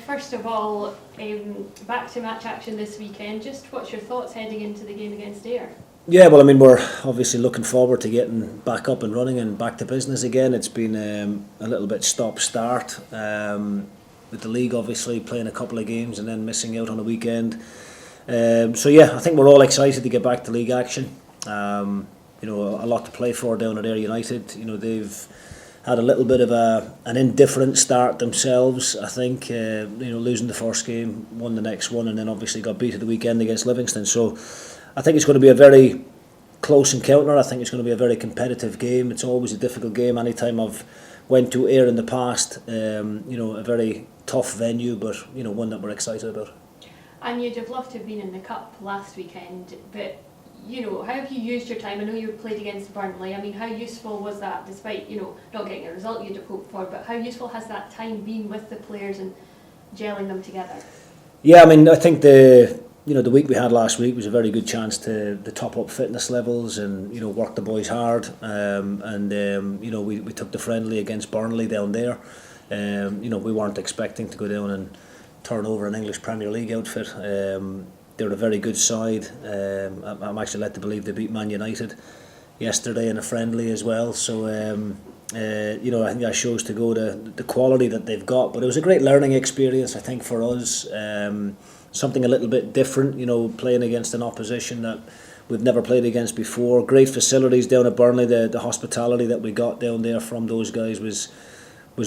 First of all, back to match action this weekend. Just what's your thoughts heading into the game against Ayr? Yeah, well, I mean, we're obviously looking forward to getting back up and running and back to business again. It's been a little bit stop-start with the league obviously playing a couple of games and then missing out on a weekend. So yeah, I think we're all excited to get back to league action. A lot to play for down at Ayr United. They've had a little bit of an indifferent start themselves, I think. Losing the first game, won the next one, and then obviously got beat at the weekend against Livingston. So I think it's going to be a very close encounter. I think it's going to be a very competitive game. It's always a difficult game. Anytime I've went to Ayr in the past, a very tough venue, but one that we're excited about. And you'd have loved to have been in the cup last weekend, but how have you used your time? I know you played against Burnley. I mean, how useful was that, despite not getting a result you'd have hoped for? But how useful has that time been with the players and gelling them together? Yeah, I mean, I think the week we had last week was a very good chance to top up fitness levels and work the boys hard. We took the friendly against Burnley down there. We weren't expecting to go down and turn over an English Premier League outfit. They're a very good side. I'm actually led to believe they beat Man United yesterday in a friendly as well. So I think that shows to go the quality that they've got. But it was a great learning experience, I think, for us. Something a little bit different, playing against an opposition that we've never played against before. Great facilities down at Burnley. The hospitality that we got down there from those guys was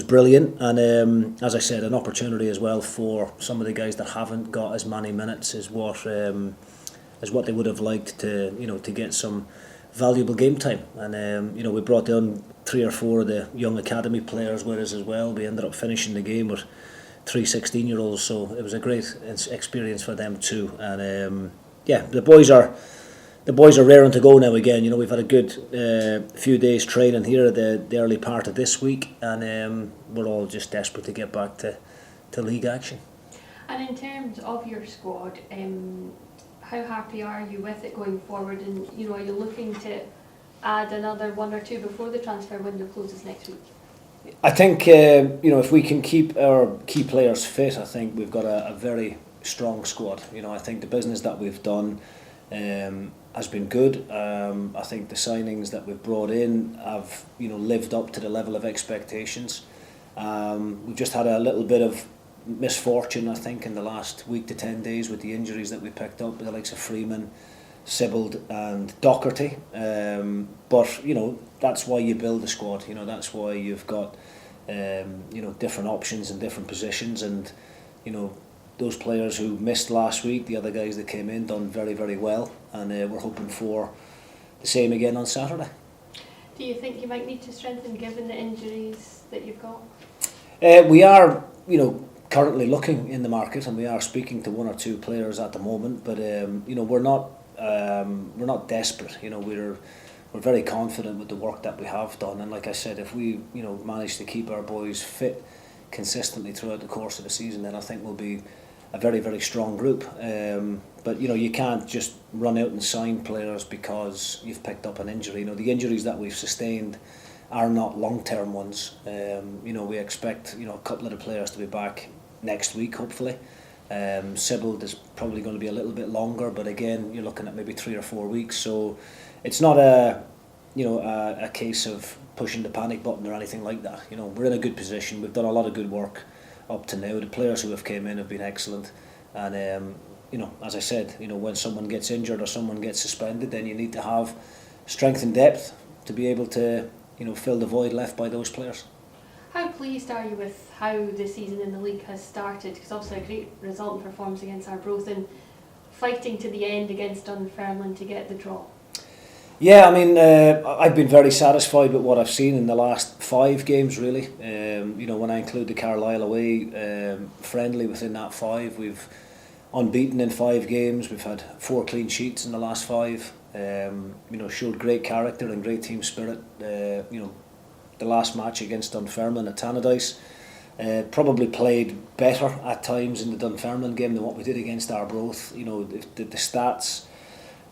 brilliant, and as I said, an opportunity as well for some of the guys that haven't got as many minutes as what they would have liked to get some valuable game time. And we brought down 3 or 4 of the young academy players with us as well. We ended up finishing the game with 3 16-year-olds, so it was a great experience for them too. And the boys are raring to go now again. We've had a good few days training here at the early part of this week, and we're all just desperate to get back to league action. And in terms of your squad, how happy are you with it going forward? And are you looking to add another 1 or 2 before the transfer window closes next week? I think if we can keep our key players fit, I think we've got a very strong squad. I think the business that we've done has been good. I think the signings that we've brought in have lived up to the level of expectations. We've just had a little bit of misfortune, I think, in the last week to 10 days with the injuries that we picked up with the likes of Freeman, Sibbald and Docherty. But that's why you build a squad. That's why you've got different options in different positions, and those players who missed last week, the other guys that came in, done very, very well, and we're hoping for the same again on Saturday. Do you think you might need to strengthen given the injuries that you've got? We are, currently looking in the market, and we are speaking to 1 or 2 players at the moment. But we're not desperate. We're very confident with the work that we have done, and like I said, if we manage to keep our boys fit consistently throughout the course of the season, then I think we'll be a very, very strong group. But you can't just run out and sign players because you've picked up an injury. The injuries that we've sustained are not long-term ones. We expect a couple of the players to be back next week, hopefully. Sibbald is probably going to be a little bit longer, but again, you're looking at maybe 3 or 4 weeks. So it's not a case of pushing the panic button or anything like that. We're in a good position. We've done a lot of good work up to now. The players who have came in have been excellent, and as I said, when someone gets injured or someone gets suspended, then you need to have strength and depth to be able to fill the void left by those players. How pleased are you with how the season in the league has started? Because obviously a great result and performance against Arbroath, and fighting to the end against Dunfermline to get the draw. Yeah, I mean, I've been very satisfied with what I've seen in the last 5 games, really. When I include the Carlisle away friendly within that 5, we've unbeaten in 5 games. We've had 4 clean sheets in the last 5. Showed great character and great team spirit. The last match against Dunfermline at Tannadice, probably played better at times in the Dunfermline game than what we did against Arbroath. The stats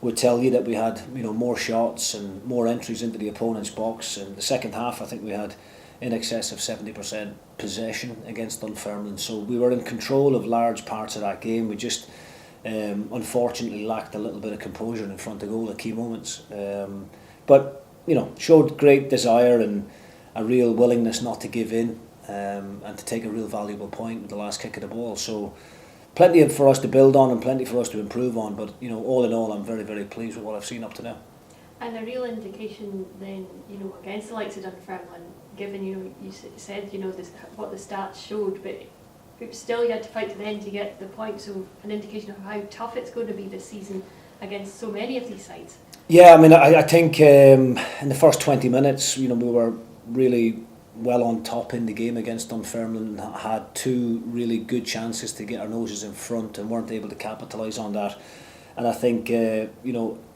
would tell you that we had more shots and more entries into the opponent's box. In the second half, I think we had in excess of 70% possession against Dunfermline. So we were in control of large parts of that game. We just unfortunately lacked a little bit of composure in front of goal at key moments. But showed great desire and a real willingness not to give in, and to take a real valuable point with the last kick of the ball. So plenty for us to build on and plenty for us to improve on. But all in all, I'm very, very pleased with what I've seen up to now. And a real indication then, against the likes of Dunfermline, given you said what the stats showed, but still you had to fight to the end to get the point. So an indication of how tough it's going to be this season against so many of these sides. Yeah, I mean, I think in the first 20 minutes, we were really well on top in the game against Dunfermline. Had two really good chances to get our noses in front and weren't able to capitalise on that. And I think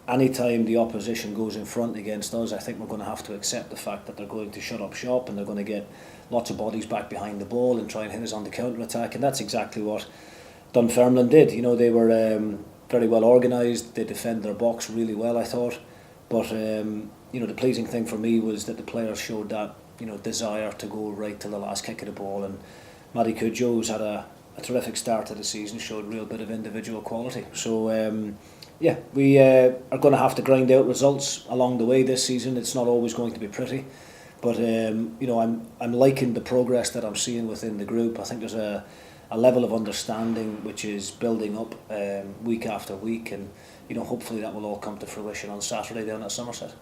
anytime the opposition goes in front against us, I think we're going to have to accept the fact that they're going to shut up shop and they're going to get lots of bodies back behind the ball and try and hit us on the counter attack. And that's exactly what Dunfermline did. They were very well organised. They defended their box really well, I thought. But the pleasing thing for me was that the players showed that desire to go right to the last kick of the ball. And Matty Cudjoe's had a terrific start to the season. Showed a real bit of individual quality. So we are going to have to grind out results along the way this season. It's not always going to be pretty, but I'm liking the progress that I'm seeing within the group. I think there's a level of understanding which is building up week after week, and hopefully that will all come to fruition on Saturday down at Somerset.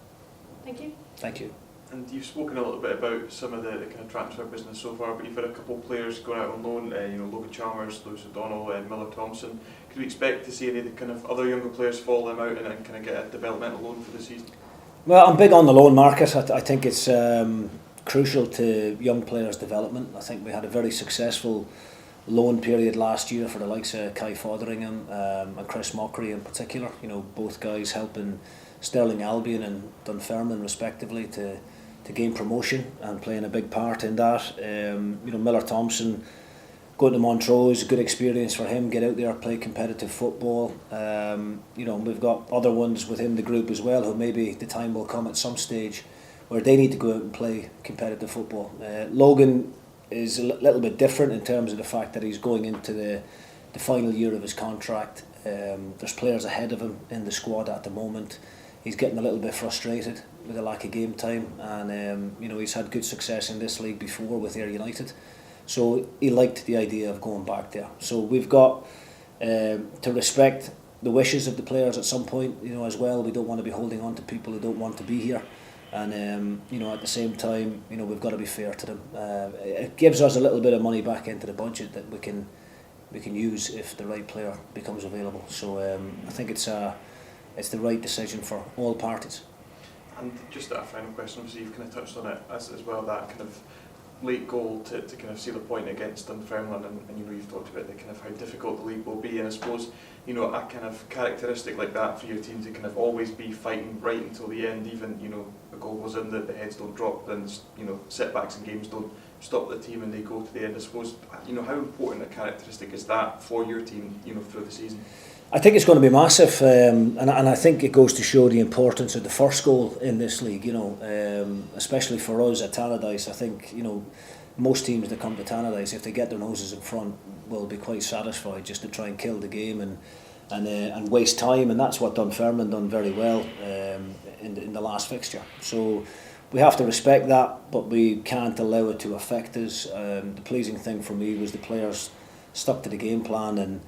Thank you. Thank you. And you've spoken a little bit about some of the kind of transfer business so far, but you've had a couple of players going out on loan, Logan Chalmers, Lewis O'Donnell, Miller Thompson. Could we expect to see any of the kind of other younger players fall them out and kind of get a developmental loan for the season? Well, I'm big on the loan market. I think it's crucial to young players' development. I think we had a very successful loan period last year for the likes of Kai Fotheringham and Chris Mockery in particular. Both guys helping Stirling Albion and Dunfermline respectively to gain promotion and playing a big part in that. Miller Thompson going to Montrose, good experience for him, get out there, play competitive football. We've got other ones within the group as well who maybe the time will come at some stage where they need to go out and play competitive football. Logan is a little bit different in terms of the fact that he's going into the final year of his contract. There's players ahead of him in the squad at the moment. He's getting a little bit frustrated with the lack of game time, and he's had good success in this league before with Ayr United, so he liked the idea of going back there. So we've got to respect the wishes of the players at some point, as well. We don't want to be holding on to people who don't want to be here, and at the same time, we've got to be fair to them. It gives us a little bit of money back into the budget that we can use if the right player becomes available. So I think it's the right decision for all parties. And just a final question, obviously you've kind of touched on it as well, that kind of late goal to kind of seal a point against Dunfermline, and you've talked about the kind of how difficult the league will be, and I suppose a kind of characteristic like that for your team to kind of always be fighting right until the end, even a goal goes in, the heads don't drop, then setbacks in games don't stop the team and they go to the end. I suppose how important a characteristic is that for your team through the season? I think it's going to be massive, and I think it goes to show the importance of the first goal in this league. Especially for us at Tannadice, I think most teams that come to Tannadice, if they get their noses in front, will be quite satisfied just to try and kill the game and waste time, and that's what Dunfermline done very well in the last fixture. So we have to respect that, but we can't allow it to affect us. The pleasing thing for me was the players stuck to the game plan and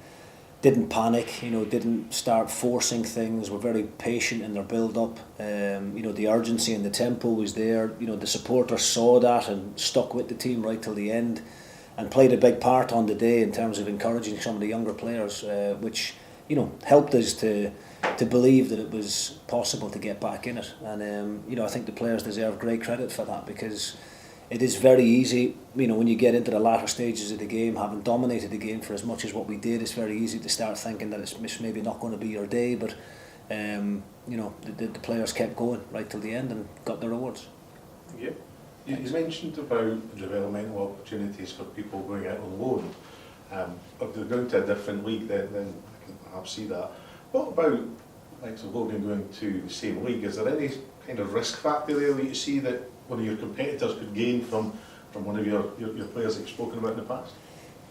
didn't panic, didn't start forcing things, were very patient in their build-up. The urgency and the tempo was there. The supporters saw that and stuck with the team right till the end and played a big part on the day in terms of encouraging some of the younger players, which helped us to believe that it was possible to get back in it. And I think the players deserve great credit for that, because it is very easy, when you get into the latter stages of the game, having dominated the game for as much as what we did, it's very easy to start thinking that it's maybe not going to be your day, but the players kept going right till the end and got their rewards. Yeah. You mentioned about developmental opportunities for people going out on loan. If they're going to a different league, then I can perhaps see that. What about Logan going to the same league? Is there any kind of risk factor there that you see that one of your competitors could gain from one of your players that you've spoken about in the past?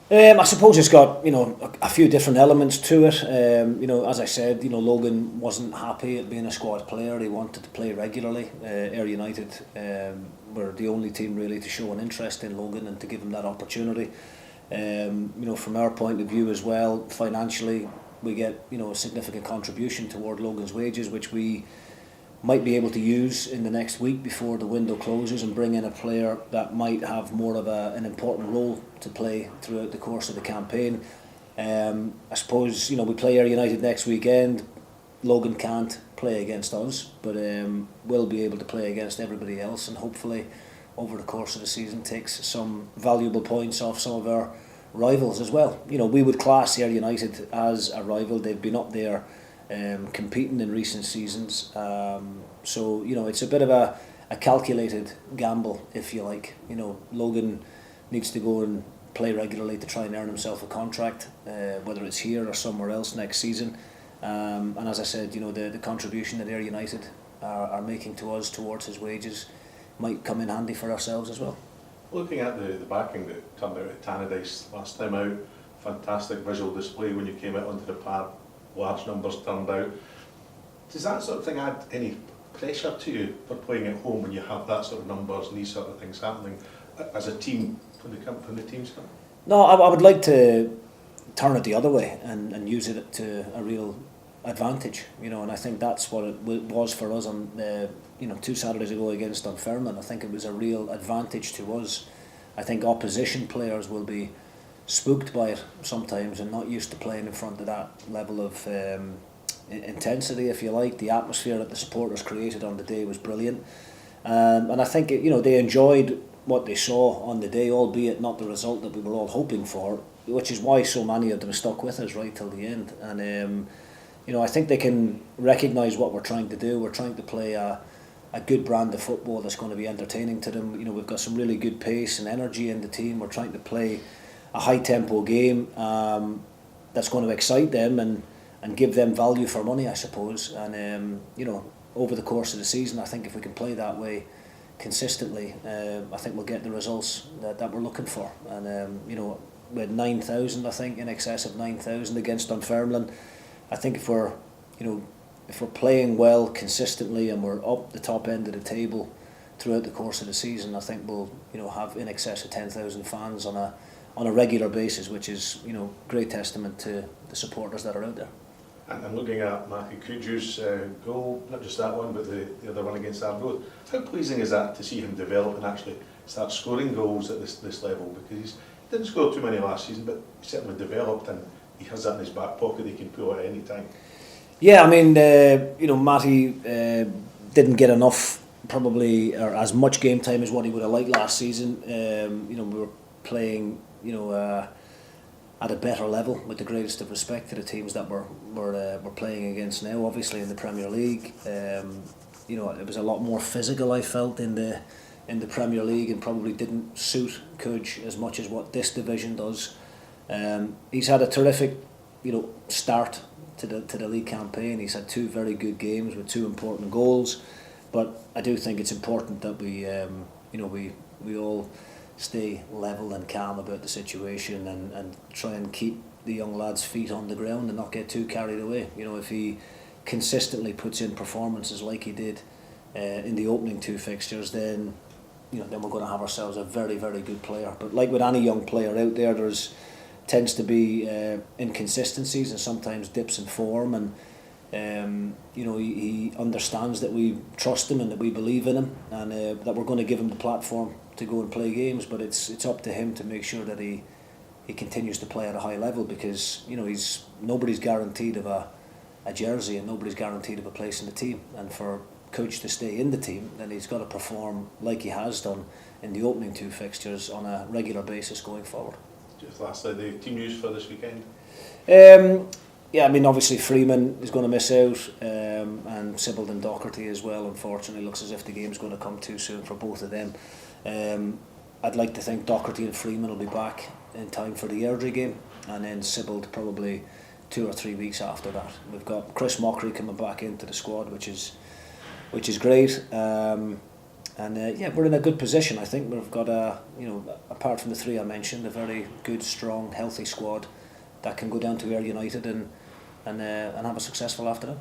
I suppose it's got a few different elements to it. As I said, Logan wasn't happy at being a squad player. He wanted to play regularly. Ayr United were the only team really to show an interest in Logan and to give him that opportunity. From our point of view as well, financially we get a significant contribution toward Logan's wages, which we might be able to use in the next week before the window closes and bring in a player that might have more of an important role to play throughout the course of the campaign. I suppose we play Ayr United next weekend. Logan can't play against us, but will be able to play against everybody else, and hopefully over the course of the season takes some valuable points off some of our rivals as well. We would class Ayr United as a rival. They've been up there competing in recent seasons, so it's a bit of a calculated gamble, if you like. Logan needs to go and play regularly to try and earn himself a contract, whether it's here or somewhere else next season, and as I said, the contribution that Ayr United are making to us towards his wages might come in handy for ourselves as well. Looking at the backing that turned out at Tannadice last time out, fantastic visual display when you came out onto the park. Large numbers turned out. Does that sort of thing add any pressure to you for playing at home when you have that sort of numbers and these sort of things happening as a team when the teams come? No, I would like to turn it the other way and use it to a real advantage, and I think that's what it was for us on 2 Saturdays ago against Dunfermline. I think it was a real advantage to us. I think opposition players will be spooked by it sometimes and not used to playing in front of that level of intensity, if you like. The atmosphere that the supporters created on the day was brilliant, and I think they enjoyed what they saw on the day, albeit not the result that we were all hoping for, which is why so many of them stuck with us right till the end. And I think they can recognise what we're trying to do. We're trying to play a good brand of football that's going to be entertaining to them. We've got some really good pace and energy in the team. We're trying to play a high tempo game that's going to excite them and give them value for money, I suppose. And over the course of the season, I think if we can play that way consistently, I think we'll get the results that we're looking for. And we had 9,000, I think, in excess of 9,000 against Dunfermline. I think if we're playing well consistently and we're up the top end of the table throughout the course of the season, I think we'll have in excess of 10,000 fans on a regular basis, which is great testament to the supporters that are out there. And I'm looking at Matthew Cudjew's goal, not just that one, but the other one against Arbroath. How pleasing is that to see him develop and actually start scoring goals at this level? Because he didn't score too many last season, but he certainly developed, and he has that in his back pocket. He can pull it at any time. Yeah, I mean, Matty didn't get enough, probably, or as much game time as what he would have liked last season. We were playing, at a better level, with the greatest of respect to the teams that we're playing against now. Obviously, in the Premier League, it was a lot more physical, I felt, in the Premier League, and probably didn't suit Cudge as much as what this division does. He's had a terrific, start to the league campaign. He's had 2 very good games with 2 important goals, but I do think it's important that we all stay level and calm about the situation and try and keep the young lad's feet on the ground and not get too carried away. If he consistently puts in performances like he did in the opening 2 fixtures, then we're going to have ourselves a very, very good player. But like with any young player out there, tends to be inconsistencies and sometimes dips in form, and he understands that we trust him and that we believe in him, and that we're going to give him the platform to go and play games. But it's up to him to make sure that he continues to play at a high level, because nobody's guaranteed of a jersey and nobody's guaranteed of a place in the team, and for Cudge to stay in the team, then he's got to perform like he has done in the opening 2 fixtures on a regular basis going forward. Just lastly, the team news for this weekend? Yeah, I mean, obviously Freeman is going to miss out, and Sibbald and Docherty as well. Unfortunately, looks as if the game's going to come too soon for both of them. I'd like to think Docherty and Freeman will be back in time for the Airdrie game, and then Sibbald probably 2 or 3 weeks after that. We've got Chris Mockery coming back into the squad, which is great. And yeah, we're in a good position. I think we've got apart from the three I mentioned, a very good, strong, healthy squad that can go down to Ayr United and have a successful afternoon.